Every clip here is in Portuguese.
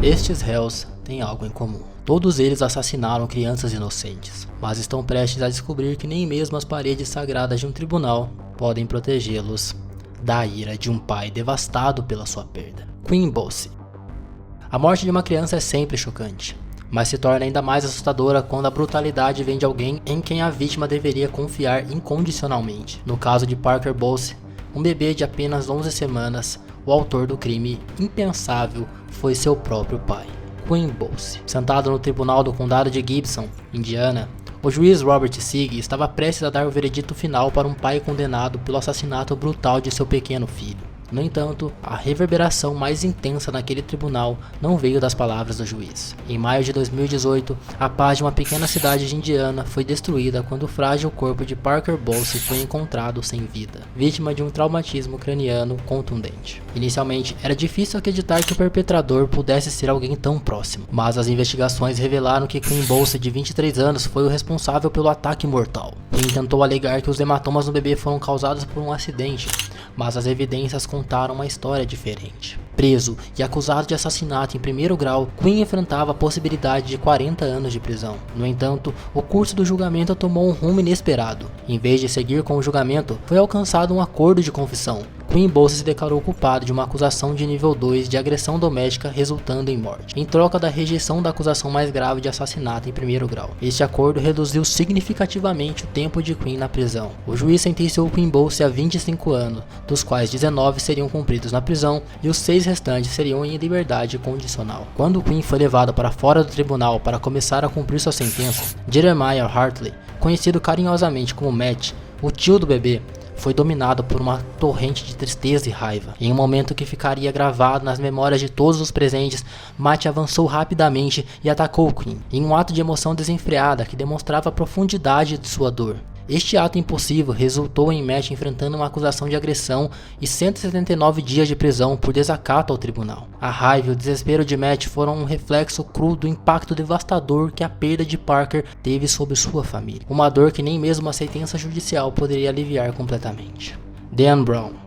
Estes réus têm algo em comum. Todos eles assassinaram crianças inocentes, mas estão prestes a descobrir que nem mesmo as paredes sagradas de um tribunal podem protegê-los da ira de um pai devastado pela sua perda. Queen Bosse. A morte de uma criança é sempre chocante, mas se torna ainda mais assustadora quando a brutalidade vem de alguém em quem a vítima deveria confiar incondicionalmente. No caso de Parker Bosse, um bebê de apenas 11 semanas, o autor do crime impensável foi seu próprio pai, Queen Bosse. Sentado no tribunal do condado de Gibson, Indiana, o juiz Robert Sigg estava prestes a dar o veredito final para um pai condenado pelo assassinato brutal de seu pequeno filho. No entanto, a reverberação mais intensa naquele tribunal não veio das palavras do juiz. Em maio de 2018, a paz de uma pequena cidade de Indiana foi destruída quando o frágil corpo de Parker Bosse foi encontrado sem vida, vítima de um traumatismo craniano contundente. Inicialmente, era difícil acreditar que o perpetrador pudesse ser alguém tão próximo, mas as investigações revelaram que Queen Bosse, de 23 anos, foi o responsável pelo ataque mortal. Queen tentou alegar que os hematomas no bebê foram causados por um acidente, mas as evidências contaram uma história diferente. Preso e acusado de assassinato em primeiro grau, Queen enfrentava a possibilidade de 40 anos de prisão. No entanto, o curso do julgamento tomou um rumo inesperado. Em vez de seguir com o julgamento, foi alcançado um acordo de confissão. Queen Bosse se declarou culpado de uma acusação de nível 2 de agressão doméstica resultando em morte, em troca da rejeição da acusação mais grave de assassinato em primeiro grau. Este acordo reduziu significativamente o tempo de Queen na prisão. O juiz sentenciou Queen Bosse a 25 anos, dos quais 19 seriam cumpridos na prisão e os 6 restantes seriam em liberdade condicional. Quando Queen foi levado para fora do tribunal para começar a cumprir sua sentença, Jeremiah Hartley, conhecido carinhosamente como Matt, o tio do bebê, foi dominado por uma torrente de tristeza e raiva. Em um momento que ficaria gravado nas memórias de todos os presentes, Matt avançou rapidamente e atacou Queen, em um ato de emoção desenfreada que demonstrava a profundidade de sua dor. Este ato impossível resultou em Matt enfrentando uma acusação de agressão e 179 dias de prisão por desacato ao tribunal. A raiva e o desespero de Matt foram um reflexo cru do impacto devastador que a perda de Parker teve sobre sua família. Uma dor que nem mesmo uma sentença judicial poderia aliviar completamente. Dan Brown.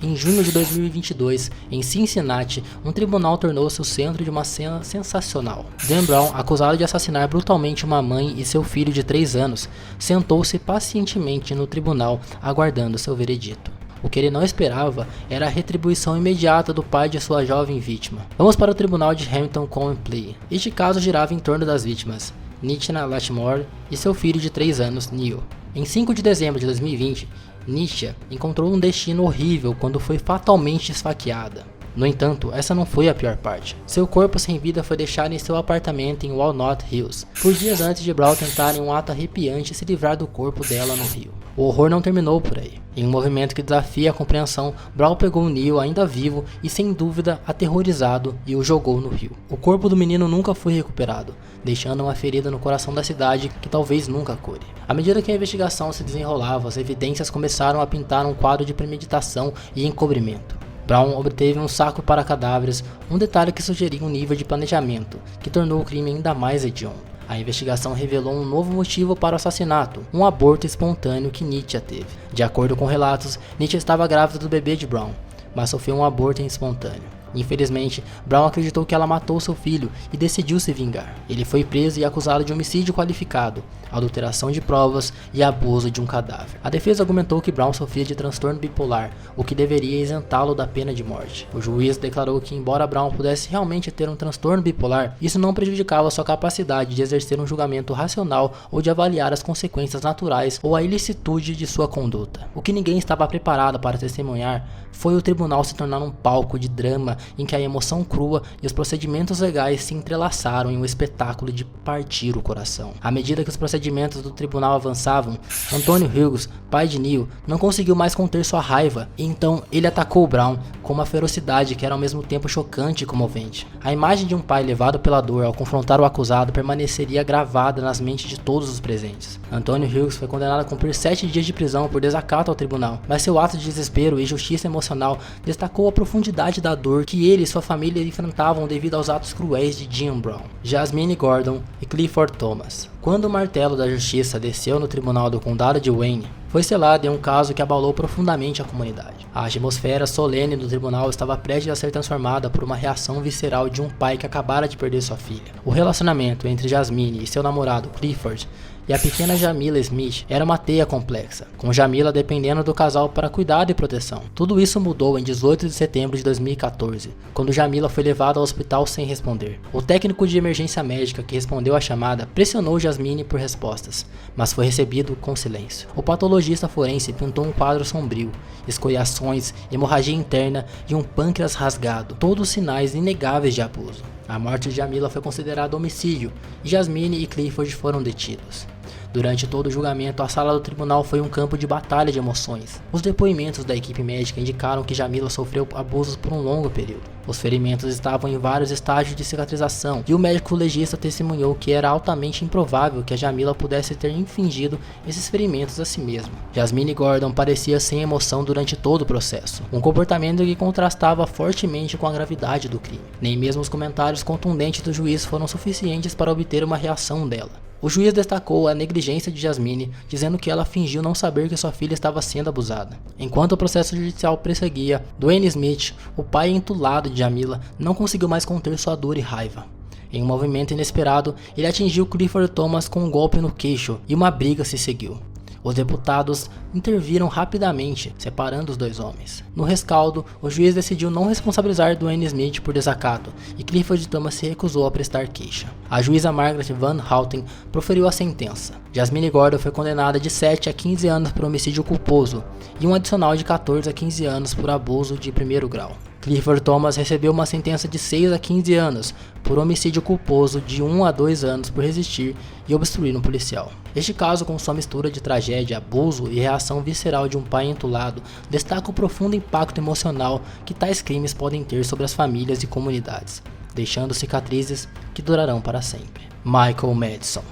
Em junho de 2022, em Cincinnati, um tribunal tornou-se o centro de uma cena sensacional. Dan Brown, acusado de assassinar brutalmente uma mãe e seu filho de 3 anos, sentou-se pacientemente no tribunal, aguardando seu veredito. O que ele não esperava era a retribuição imediata do pai de sua jovem vítima. Vamos para o tribunal de Hamilton Common Pleas. Este caso girava em torno das vítimas, Nitya Lattimore e seu filho de 3 anos, Neil. Em 5 de dezembro de 2020, Nitya encontrou um destino horrível quando foi fatalmente esfaqueada. No entanto, essa não foi a pior parte. Seu corpo sem vida foi deixado em seu apartamento em Walnut Hills, por dias antes de Brown tentar em um ato arrepiante se livrar do corpo dela no rio. O horror não terminou por aí. Em um movimento que desafia a compreensão, Brown pegou o Neil ainda vivo e sem dúvida aterrorizado e o jogou no rio. O corpo do menino nunca foi recuperado, deixando uma ferida no coração da cidade que talvez nunca cure. À medida que a investigação se desenrolava, as evidências começaram a pintar um quadro de premeditação e encobrimento. Brown obteve um saco para cadáveres, um detalhe que sugeria um nível de planejamento, que tornou o crime ainda mais hediondo. A investigação revelou um novo motivo para o assassinato, um aborto espontâneo que Nitya teve. De acordo com relatos, Nitya estava grávida do bebê de Brown, mas sofreu um aborto espontâneo. Infelizmente, Brown acreditou que ela matou seu filho e decidiu se vingar. Ele foi preso e acusado de homicídio qualificado, adulteração de provas e abuso de um cadáver. A defesa argumentou que Brown sofria de transtorno bipolar, o que deveria isentá-lo da pena de morte. O juiz declarou que, embora Brown pudesse realmente ter um transtorno bipolar, isso não prejudicava sua capacidade de exercer um julgamento racional ou de avaliar as consequências naturais ou a ilicitude de sua conduta. O que ninguém estava preparado para testemunhar foi o tribunal se tornar um palco de drama em que a emoção crua e os procedimentos legais se entrelaçaram em um espetáculo de partir o coração. À medida que os procedimentos do tribunal avançavam, Anthony Hughes, pai de Neil, não conseguiu mais conter sua raiva, e então ele atacou Brown com uma ferocidade que era ao mesmo tempo chocante e comovente. A imagem de um pai levado pela dor ao confrontar o acusado permaneceria gravada nas mentes de todos os presentes. Anthony Hughes foi condenado a cumprir 7 dias de prisão por desacato ao tribunal, mas seu ato de desespero e justiça emocional destacou a profundidade da dor que ele e sua família enfrentavam devido aos atos cruéis de Jim Brown, Jasmine Gordon e Clifford Thomas. Quando o martelo da justiça desceu no tribunal do condado de Wayne, foi selado em um caso que abalou profundamente a comunidade. A atmosfera solene do tribunal estava prestes a ser transformada por uma reação visceral de um pai que acabara de perder sua filha. O relacionamento entre Jasmine e seu namorado Clifford e a pequena Jamila Smith era uma teia complexa, com Jamila dependendo do casal para cuidado e proteção. Tudo isso mudou em 18 de setembro de 2014, quando Jamila foi levada ao hospital sem responder. O técnico de emergência médica que respondeu à chamada pressionou Jasmine por respostas, mas foi recebido com silêncio. O patologista forense pintou um quadro sombrio, escoriações, hemorragia interna e um pâncreas rasgado, todos sinais inegáveis de abuso. A morte de Jamila foi considerada homicídio e Jasmine e Clifford foram detidos. Durante todo o julgamento, a sala do tribunal foi um campo de batalha de emoções. Os depoimentos da equipe médica indicaram que Jamila sofreu abusos por um longo período. Os ferimentos estavam em vários estágios de cicatrização e o médico legista testemunhou que era altamente improvável que a Jamila pudesse ter infligido esses ferimentos a si mesma. Jasmine Gordon parecia sem emoção durante todo o processo, um comportamento que contrastava fortemente com a gravidade do crime. Nem mesmo os comentários contundentes do juiz foram suficientes para obter uma reação dela. O juiz destacou a negligência de Jasmine, dizendo que ela fingiu não saber que sua filha estava sendo abusada. Enquanto o processo judicial prosseguia, Dwayne Smith, o pai entulado de Jamila, não conseguiu mais conter sua dor e raiva. Em um movimento inesperado, ele atingiu Clifford Thomas com um golpe no queixo e uma briga se seguiu. Os deputados interviram rapidamente, separando os dois homens. No rescaldo, o juiz decidiu não responsabilizar Dwayne Smith por desacato e Clifford Thomas se recusou a prestar queixa. A juíza Margaret Van Houten proferiu a sentença. Jasmine Gordon foi condenada de 7 a 15 anos por homicídio culposo e um adicional de 14 a 15 anos por abuso de primeiro grau. Clifford Thomas recebeu uma sentença de 6 a 15 anos por homicídio culposo de 1 a 2 anos por resistir e obstruir um policial. Este caso, com sua mistura de tragédia, abuso e reação visceral de um pai entulado, destaca o profundo impacto emocional que tais crimes podem ter sobre as famílias e comunidades, deixando cicatrizes que durarão para sempre. Michael Madison.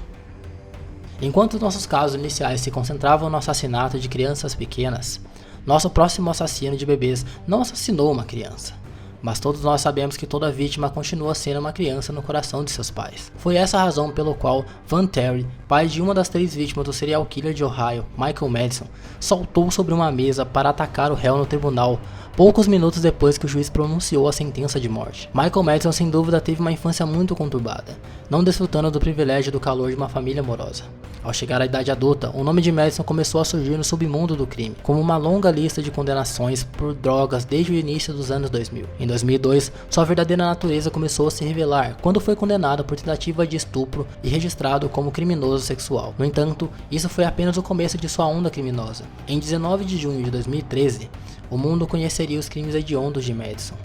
Enquanto nossos casos iniciais se concentravam no assassinato de crianças pequenas, nosso próximo assassino de bebês não assassinou uma criança, mas todos nós sabemos que toda vítima continua sendo uma criança no coração de seus pais. Foi essa a razão pelo qual Van Terry, pai de uma das 3 vítimas do serial killer de Ohio, Michael Madison, saltou sobre uma mesa para atacar o réu no tribunal, poucos minutos depois que o juiz pronunciou a sentença de morte. Michael Madison sem dúvida teve uma infância muito conturbada, não desfrutando do privilégio do calor de uma família amorosa. Ao chegar à idade adulta, o nome de Madison começou a surgir no submundo do crime, como uma longa lista de condenações por drogas desde o início dos anos 2000. Em 2002, sua verdadeira natureza começou a se revelar quando foi condenado por tentativa de estupro e registrado como criminoso sexual. No entanto, isso foi apenas o começo de sua onda criminosa. Em 19 de junho de 2013, o mundo conheceria os crimes hediondos de Madison.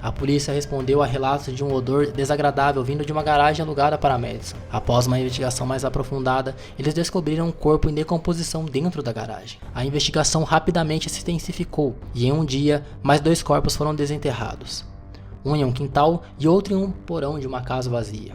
A polícia respondeu a relatos de um odor desagradável vindo de uma garagem alugada para Madison. Após uma investigação mais aprofundada, eles descobriram um corpo em decomposição dentro da garagem. A investigação rapidamente se intensificou e em um dia, mais 2 corpos foram desenterrados. Um em um quintal e outro em um porão de uma casa vazia.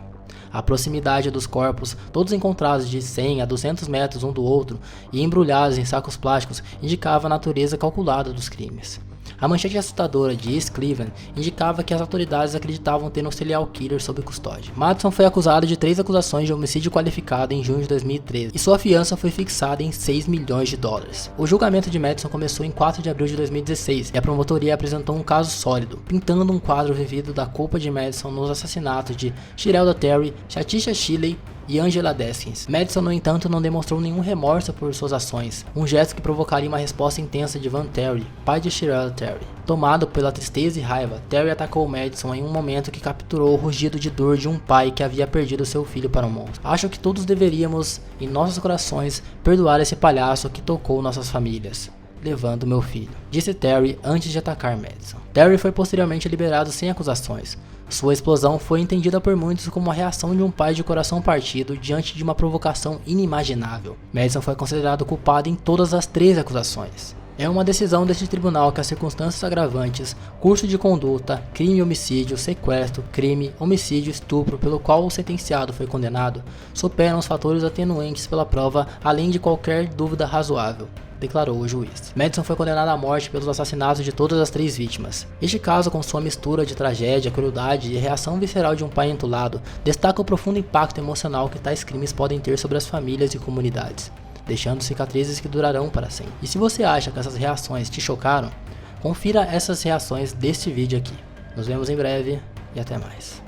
A proximidade dos corpos, todos encontrados de 100 a 200 metros um do outro e embrulhados em sacos plásticos, indicava a natureza calculada dos crimes. A manchete assustadora de East Cleveland indicava que as autoridades acreditavam ter um serial killer sob custódia. Madison foi acusado de 3 acusações de homicídio qualificado em junho de 2013 e sua fiança foi fixada em $6 milhões. O julgamento de Madison começou em 4 de abril de 2016 e a promotoria apresentou um caso sólido, pintando um quadro vivido da culpa de Madison nos assassinatos de Shirelda Terry, Shatisha Shilley e Angela Deskins. Madison, no entanto, não demonstrou nenhum remorso por suas ações, um gesto que provocaria uma resposta intensa de Van Terry, pai de Shirelda Terry. Tomado pela tristeza e raiva, Terry atacou Madison em um momento que capturou o rugido de dor de um pai que havia perdido seu filho para um monstro. Acho que todos deveríamos, em nossos corações, perdoar esse palhaço que tocou nossas famílias, levando meu filho, disse Terry antes de atacar Madison. Terry foi posteriormente liberado sem acusações. Sua explosão foi entendida por muitos como a reação de um pai de coração partido diante de uma provocação inimaginável. Madison foi considerado culpado em todas as 3 acusações. É uma decisão deste tribunal que as circunstâncias agravantes, curso de conduta, crime, homicídio, sequestro, crime, homicídio, estupro pelo qual o sentenciado foi condenado, superam os fatores atenuantes pela prova além de qualquer dúvida razoável, declarou o juiz. Madison foi condenado à morte pelos assassinatos de todas as 3 vítimas. Este caso, com sua mistura de tragédia, crueldade e reação visceral de um pai entulado, destaca o profundo impacto emocional que tais crimes podem ter sobre as famílias e comunidades, deixando cicatrizes que durarão para sempre. E se você acha que essas reações te chocaram, Confira essas reações deste vídeo aqui. Nos vemos em breve e até mais.